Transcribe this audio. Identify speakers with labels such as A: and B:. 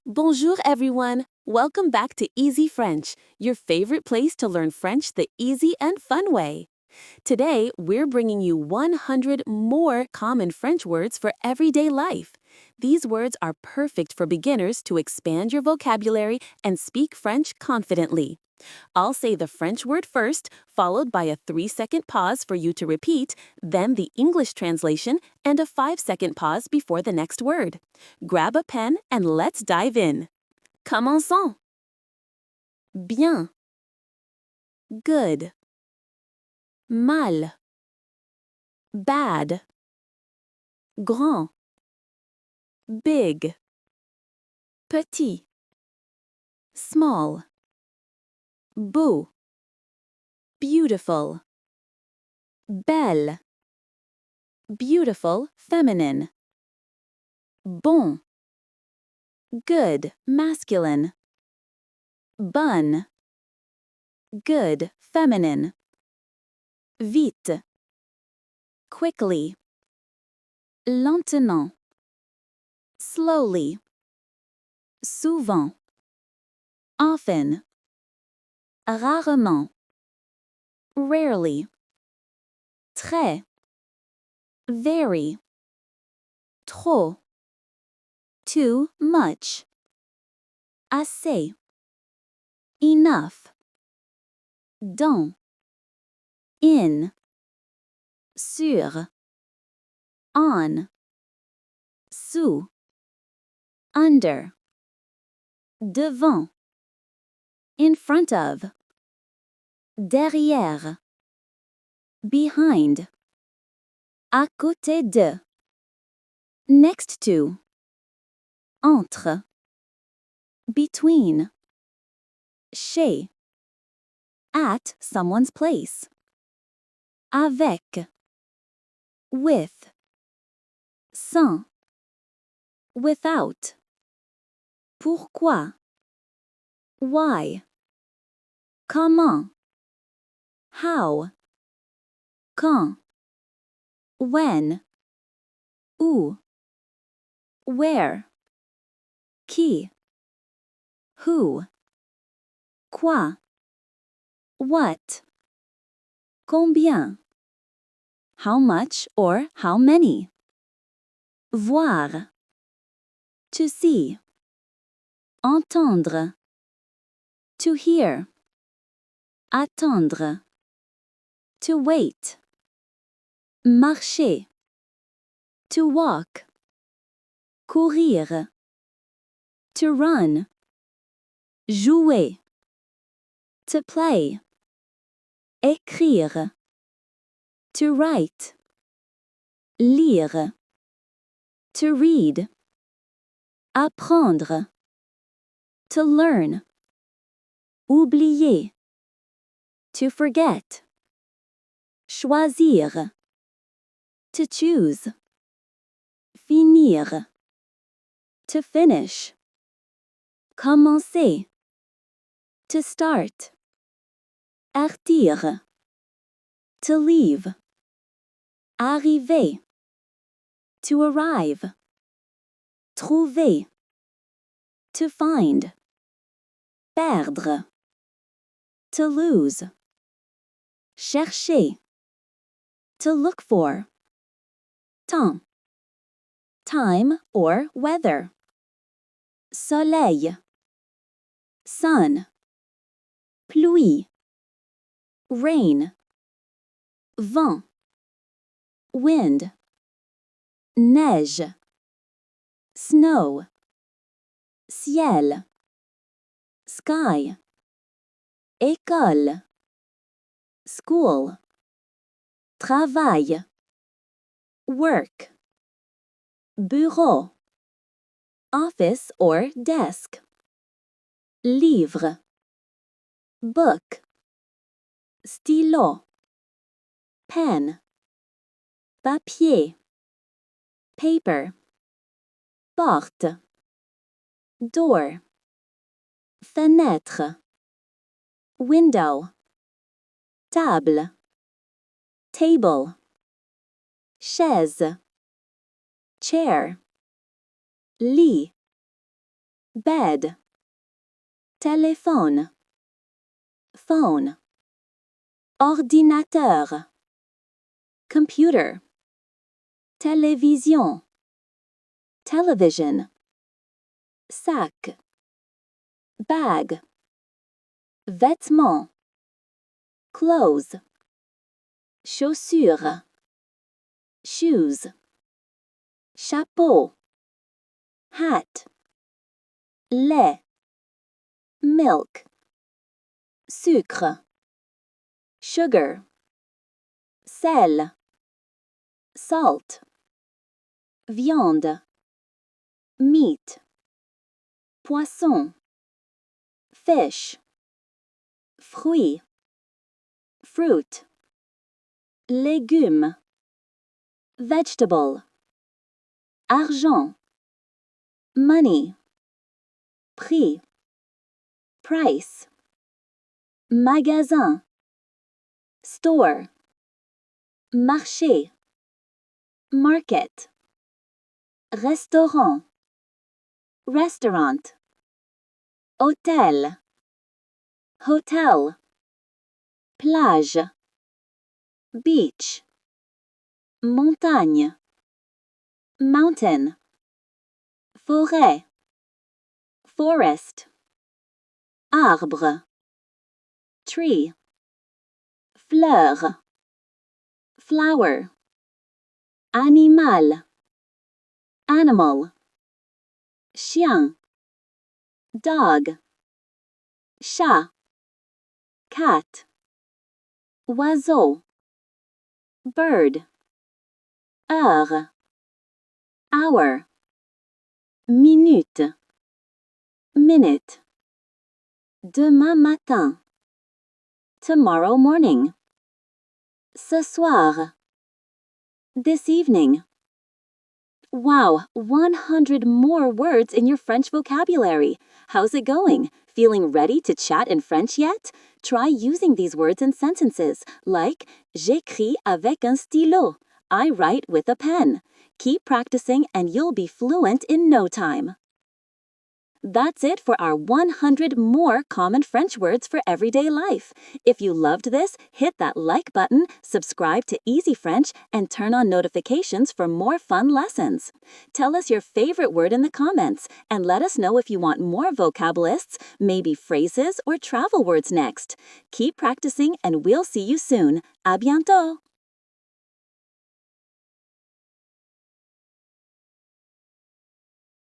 A: Bonjour, everyone. Welcome back to EzeeFrench, your favorite place to learn French the easy and fun way. Today, we're bringing you 100 more common French words for everyday life. These words are perfect for beginners to expand your vocabulary and speak French confidently. I'll say the French word first, followed by a 3-second pause for you to repeat, then the English translation, and a 5-second pause before the next word. Grab a pen and let's dive in. Commençons. Bien. Good. Mal. Bad. Grand. Big. Petit. Small. Beau. Beautiful. Belle. Beautiful, feminine. Bon. Good, masculine. Bonne. Good, feminine. Vite. Quickly. Lentement. Slowly. Souvent. Often. Rarement. Rarely. Très. Very. Trop. Too much. Assez. Enough. Dans. In. Sur. On. Sous. Under. Devant. In front of. Derrière. Behind. À côté de. Next to. Entre. Between. Chez. At someone's place. Avec. With. Sans. Without. Pourquoi. Why. Comment. How. Quand. When. Où. Where. Qui. Who. Quoi. What. Combien. How much or how many. Voir. To see. Entendre. To hear. Attendre. To wait. Marcher. To walk. Courir. To run. Jouer. To play. Écrire. To write. Lire. To read. Apprendre. To learn. Oublier. To forget. Choisir. To choose. Finir. To finish. Commencer. To start. Partir. To leave. Arriver. To arrive. Trouver. To find. Perdre. To lose. Chercher. To look for. Temps. Time or weather. Soleil. Sun. Pluie. Rain. Vent. Wind. Neige. Snow. Ciel. Sky. École. School. Travail. Work. Bureau. Office or desk. Livre. Book. Stylo. Pen. Papier. Paper. Porte. Door. Fenêtre. Window. Table. Table. Chaise. Chair. Lit. bed, téléphone, phone, ordinateur, computer, télévision, television, sac, bag, vêtements, clothes, chaussures, shoes, chapeau, hat, lait, milk, sucre, sugar, sel, salt, viande, meat, poisson, fish, fruits, fruit, légumes, vegetable, argent, money, prix, price, magasin, store, marché, market, restaurant, restaurant, hôtel, hotel, plage, beach, montagne, mountain, forêt, forest, arbre, tree, fleur, flower, animal, animal, chien, dog, chat, cat, oiseau, bird, heure, hour, minute, minute, demain matin, tomorrow morning, ce soir, this evening. Wow, 100 more words in your French vocabulary. How's it going? Feeling ready to chat in French yet? Try using these words in sentences like j'écris avec un stylo. I write with a pen. Keep practicing and you'll be fluent in no time. That's it for our 100 more common French words for everyday life. If you loved this, hit that like button, subscribe to EzeeFrench, and turn on notifications for more fun lessons. Tell us your favorite word in the comments, and let us know if you want more vocab lists, maybe phrases or travel words next. Keep practicing, and we'll see you soon. À bientôt!